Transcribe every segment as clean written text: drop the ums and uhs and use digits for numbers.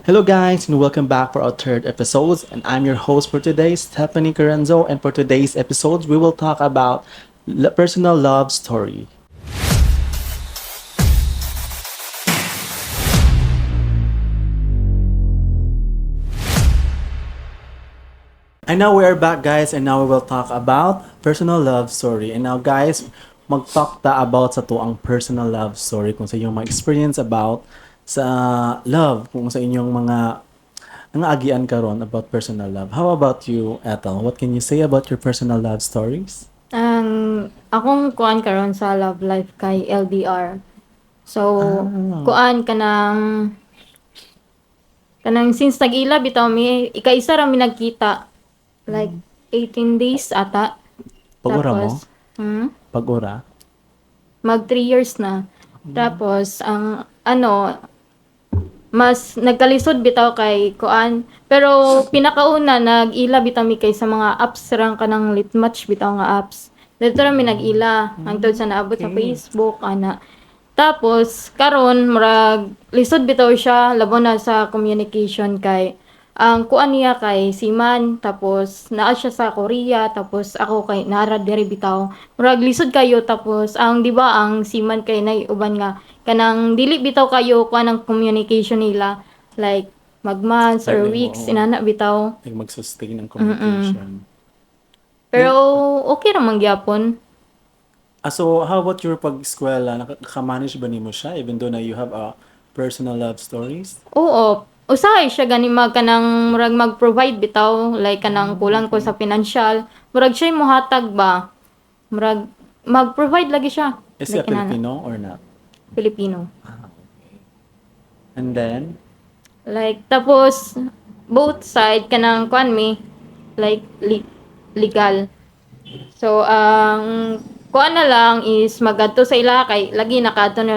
Hello, guys, and welcome back for our third episode. And I'm your host for today, Stephanie Carranzo. And for today's episode, we will talk about personal love story. And now we are back, guys, and now we will talk about personal love story. And now, guys, mag-talk ta about sa tuang personal love story kung sa inyong mga experience about sa love, kung sa inyong mga ang agian karon about personal love. How about you, Ethel? What can you say about your personal love stories? Ang akong kuan karon sa love life kay LDR. So, Ah, kuan kanang since tag-ila bitaw mi ika-isa ra mi nagkita. Like 18 days ata. pag-ura mo? Tapos Pag-ura? mag 3 years na. Tapos ang mas nagkalisod bitaw kay kuan pero pinakauna nag-ila bitaw mi kay sa mga apps rang kanang lit match bitaw nga apps dito ra mi nag-ila hangtod sa naabot sa Okay. Facebook ana tapos karon murag lisod bitaw siya labo na sa communication kay ang kuan niya kay Siman tapos naa siya sa Korea tapos ako kay nara diri bitaw murag lisod kayo tapos ang di ba ang Siman kay nay uban nga kanang dili bitaw kayo kuan ang communication nila like mag-months or Like, weeks oo. inana bitaw Like mag-sustain ng communication. pero okay ra man gyapon. So how about your pag-eskwela? Nakaka-manage ba nimo siya even though na you have a personal love stories? Oo, usahay siya gani kanang murag mag-provide bitaw like kanang kulang ko sa financial, murag siya mohatag ba. Murag mag-provide lagi siya. Is he a Like inana, Filipino or not? Filipino. And then, Like tapos both side kanang kuan mi like legal. So ang kuan na lang is magadto sa ila kay lagi nakaadto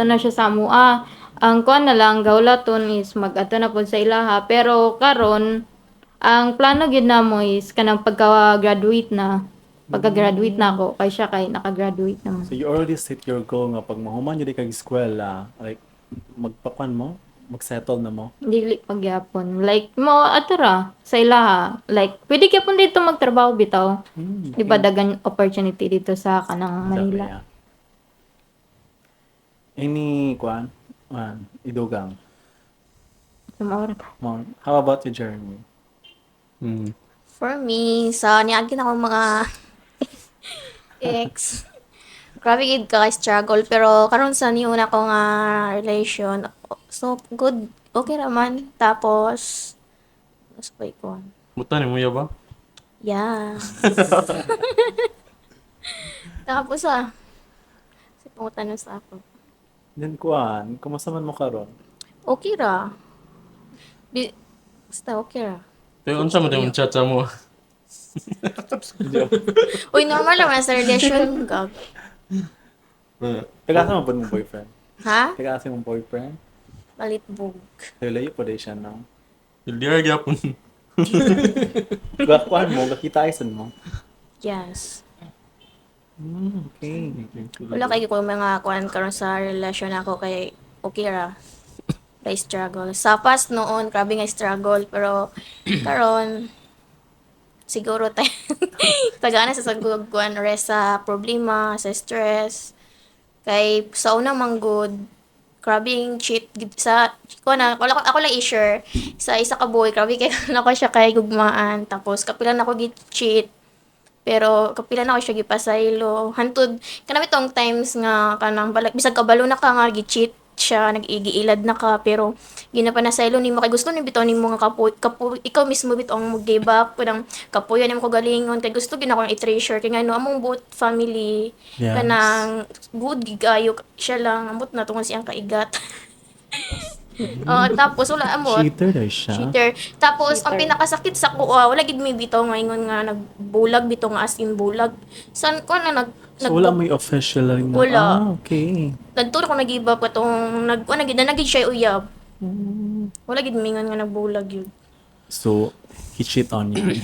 na siya sa mua. Ang kuan na lang gawlaton is magadto na pud sa ilaha pero karon ang plano gyud namo is kanang pagka-graduate na. Pagka-graduate na ako kay siya kay naka-graduate naman. so you already set your goal nga pag mahuman yun kag eskwela, like magpakuan mo, mag-settle na mo. Dili pagyapon. Like mo atura sa ilaha. Like pwede gyapon dito magtrabaho bitaw. Di ba dagan opportunity dito sa kanang Manila. Yeah. Any kuan? Idugang. Sumaor. How about you, Jeremy? For me, sa niagin ako mga ex, grabe gid ka struggle pero karon sa niuna ko nga relation, so good, okay raman. Tapos, mas pa ko. Mutan mo ya ba? Yeah. Tapos si pangutan sa ako. Then kuan, kumusta man mo karon? Okay ra. Basta okay ra. Pero unsa man yung chat sa mo? Uy, normal naman sa relation. Gag. Tagasa mo ba mong boyfriend? Ha? Tagasa mong boyfriend? Palitbog. Layo pa din siya, no? Dili gyapon. Kuan mo, gakita aysan mo. Yes. Okay. Wala kay ko mga kuan karon sa relasyon ako kay okay ra. Kay struggle. Sa past noon, grabe nga struggle pero karon siguro tayo tagana sa sagkuan rest sa problema, sa stress. Kay sa una man good grabing cheat sa ko na ako lang i-share sa isa ka boy grabe kay nako siya kay gugmaan tapos kapilan ako gid cheat pero kapilan ako siya gipasaylo hantud kanami tong times nga kanang balag bisag kabalo na ka nga gi-cheat siya nag-igiilad na ka pero ginapanasaylo nimo kay gusto ni bitaw nimo nga ikaw mismo bitaw ang mag-give up kanang kapuyan nimo ko galingon kay gusto gid ako i-treasure kay ngano among both family Yes. kanang good gigayo siya lang amot na tungod siyang kaigat. Tapos wala amot. Cheater daw siya. Cheater. Tapos, ang pinakasakit sa kuha, wala gid may bitaw nga ingon nga nagbulag bitaw nga as in bulag. San ko na So wala may official rin na. Wala. Okay. nagturo ko nag-give up katong nagid siya uyab. Wala gid mingon nga nagbulag yun. So, he cheat on you.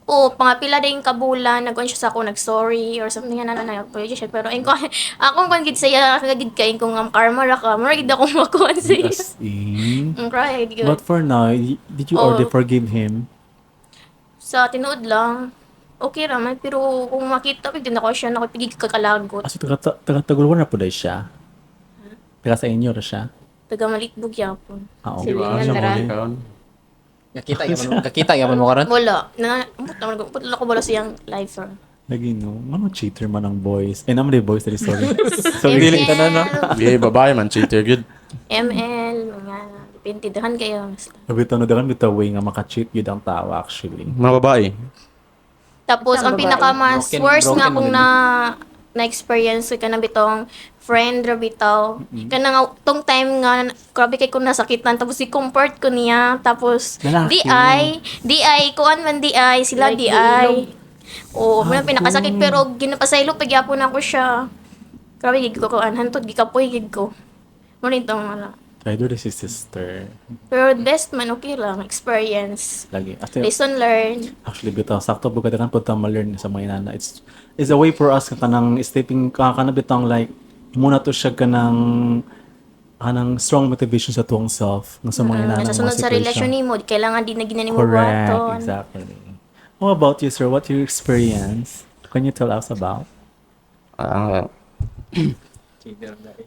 Oo, pangapila din kabulan, nag-on siya sa ako, nag-sorry, or something na nag-apology siya. Pero, akong kung gid saya, kagid kain kung ang karma ra ka, mura gid akong makuha sa iyo. As in. Ang cry, gid. But for now, did you already Oh. forgive him? Sa tinuod lang, okay raman, pero kung makita, pag din ako siya, nakapigig kakalagot. As taga-tagulwan na po dahil siya. Taga sa inyo ra siya. Taga malitbog yapon. Ah, Sige, okay. nga Siya nara. muli. Kaon. Kakita yaman mo karon. Wala. Putla ko bala siyang lifer. Lagi no. Ano cheater man ang boys? Eh, naman di boys, sorry. Dili tanan, no? Gay babae man cheater good. ML, mga depende dahan kayo. Bitaw na dagan bitaw way nga maka-cheat yun ang tao actually. Mga babae. Tapos, Isang ang babae. pinaka-mas Broken- worst nga broken kung maganda. na-experience ko ka na bitong friend ra bitaw. Kana nga, tong time nga, grabe kay ko nasakitan. Tapos, i-comfort ko niya. Tapos, Lalaki. DI, kuan man DI, sila Like, DI. Oo, Ah, may pinakasakit, pero ginapasaylo, pagyapon ako siya. Grabe, gig ko kuan, hantod, gikapoy, gig ko. Muna itong, wala. Kaya doon si sister. Pero best man, okay lang, experience. Lagi. Ate, Lesson learned. actually bitaw sakto po kadagan po ta ma-learn sa mga inana. It's a way for us kanang stepping kana bitang like muna to siya kanang strong motivation sa tuwang self ng sa mga inana. Nasa sunod sa relasyon ni mo, di kailangan din na ginanin mo Correct, buhaton. exactly. How about you, sir? What your experience? Can you tell us about?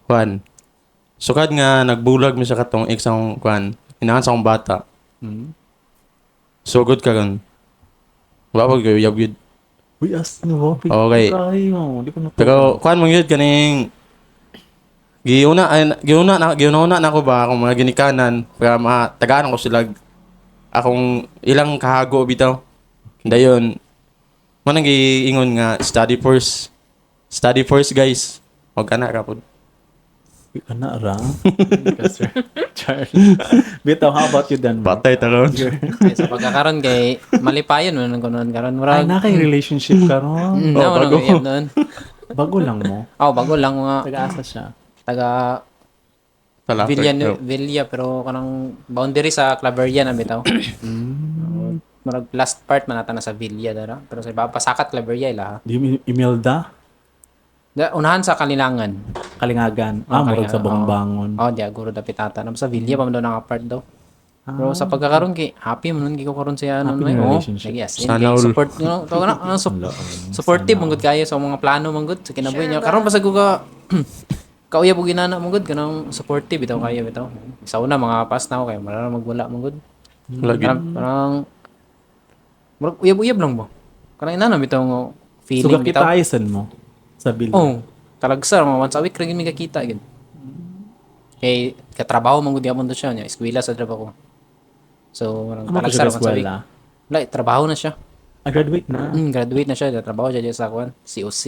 Kwan. Sukad nga nagbulag mi sa katong ex ang kwan. Inahan sa akong bata. Hmm? Sugod ka ron. Wa pa gyud yab gyud. Uy, as no. Okay. Tayo. Di ko na Pero kwan mo gyud kaning giuna na ako ba akong mga ginikanan para matagaan ko sila akong ilang kahago bitaw. Dayon manang giingon nga study first. Study first guys. Wag ka na ka pod. Uy, ana ra. Sir. Charles. Bitaw, how about you then? Mark? Patay ta ron. Kaya sa pagkakaroon kay malipayon man ang kunon karon Ay, murag. na kay relationship ka ron. No, bago. bago. Noon. Bago lang mo. Bago lang mga Taga-asa siya. taga Tala. Villa pero kanang boundary sa Claveria na bitaw. Murag last part man nata na sa Villa dara pero sa iba pasakat Claveria ila. Di mo Imelda? Unahan sa Kalilangan. Kalingagan. Murag sa Bangbangon. Di aguro dapat tata na sa Villa pa man daw nang apart daw. Pero sa pagkakaroon kay happy man gi ko karon siya ano Happy na relationship. Yes, Sana all. support to na supportive mangud kayo sa mga plano mangud sa kinabuhi niya. Karon pa sa ka kauyab og ginana mangud kanang supportive bitaw kayo bitaw. Sa una mga past na kay marara magwala mangud. Lagi. Parang uyab-uyab lang ba? Kanang inana bitaw nga feeling Sugat bitaw. kita ayusan mo. Sa bill. Oh, talagsar mga once a week ra gyud mi kakita gid. Kay katrabaho man gud yapon to siya nya, eskwela sa trabaho. So, Ano pa siya talagsar once a week. eskwela? Wala, trabaho na siya. Graduate na. Graduate na siya, trabaho siya sa kwan, COC.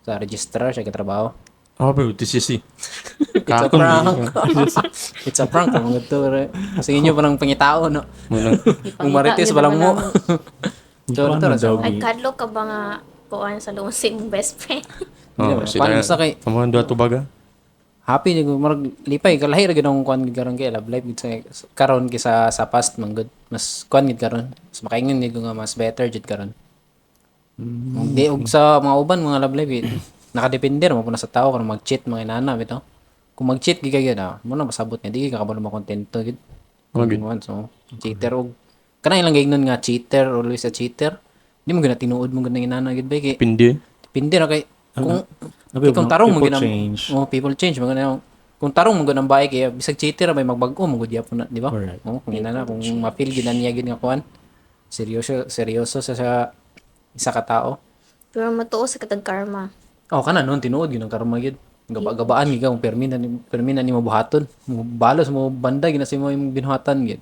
Sa registrar siya katrabaho. Pero TCC. It's a prank. It's a prank mga to. Kasi inyo pa nang pangitao no. Kung marites balang mo. Ikaw Ito, ano, so, Ay, doggy? kadlo ka ba nga kuan sa lumusing mong best friend? Oh, Paano sa kay Kamuhan doon baga. happy ni marag lipay kalahi ra gid ang kwan gid karon kay love life gid sa karon kisa sa past man good mas kwan gid karon mas makaingon gid ko nga mas better jud karon. Di og sa mga uban mga love life nakadepende ra mo na sa tao kung mag-cheat mga inana bitaw. Kung mag-cheat gid kay gid mo na masabot nga di ka kabalo makontento gid. So cheater og kana ilang gignon nga cheater always a cheater. Di mo gina tinuod mo gid ng inana gid bay kay Pindi. depende ra kay kung Nabi, kung tarong mo people ginang change. people change mo ginang kung tarong mo ginang bae kay bisag cheater may magbago mo gud yapon na di ba? Correct. Kung ina na kung ma-feel gid na niya gid nga kuan. Seryoso sa isa ka tao. Pero matuo sa katag karma. Kana noon tinuod gid ang karma gid. Gabaan gid kung permina ni mabuhaton. Mo balos mo banda ginasi mo imong binuhatan gid.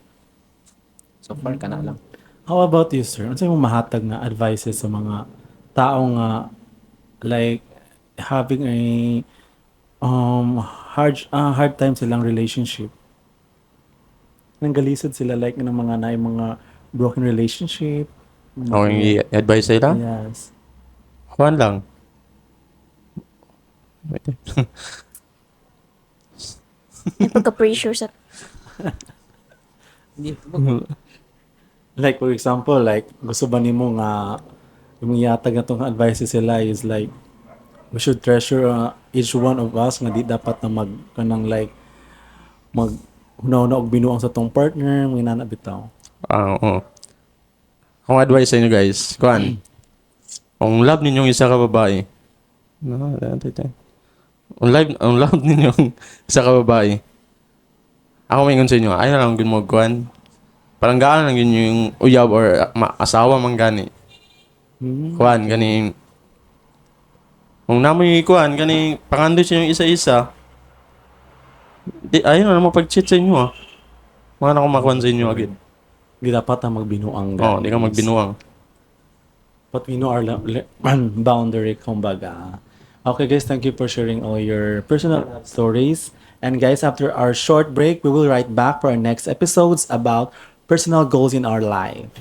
So far kana lang. How about you, sir? Ano sa'yo mo mahatag na advices sa mga tao nga like having a hard time silang relationship? Nanggalisod sila like ng mga broken relationship. Okay, i-advise sila? Yes. Kuhan lang. May pagka-pressure sa... Like for example, like gusto ba nimo nga yung yatag na tong advice sila is like we should treasure each one of us nga di dapat na mag kanang like mag hunaw-hunaw og binuang sa tong partner mga nana bitaw. Oo. Kung advice sa inyo guys, kuan. Kung love ninyong isa ka babae. No, ang love ninyong isa ka babae. Ako maingon sa inyo, ay na lang gud mo kuan. Parang gaan lang yun yung uyab or asawa man gani. Kuan gani. Kung namoy kuan gani pangandoy sa yung isa-isa. Di ayun na mo pag-cheat sa inyo ah. Mga na kumakuan sa inyo agad. Di dapat na magbinuang Oh, di ka magbinuang. But we know our boundary, kumbaga. Okay, guys, thank you for sharing all your personal love stories. And guys, after our short break, we will write back for our next episodes about personal goals in our life.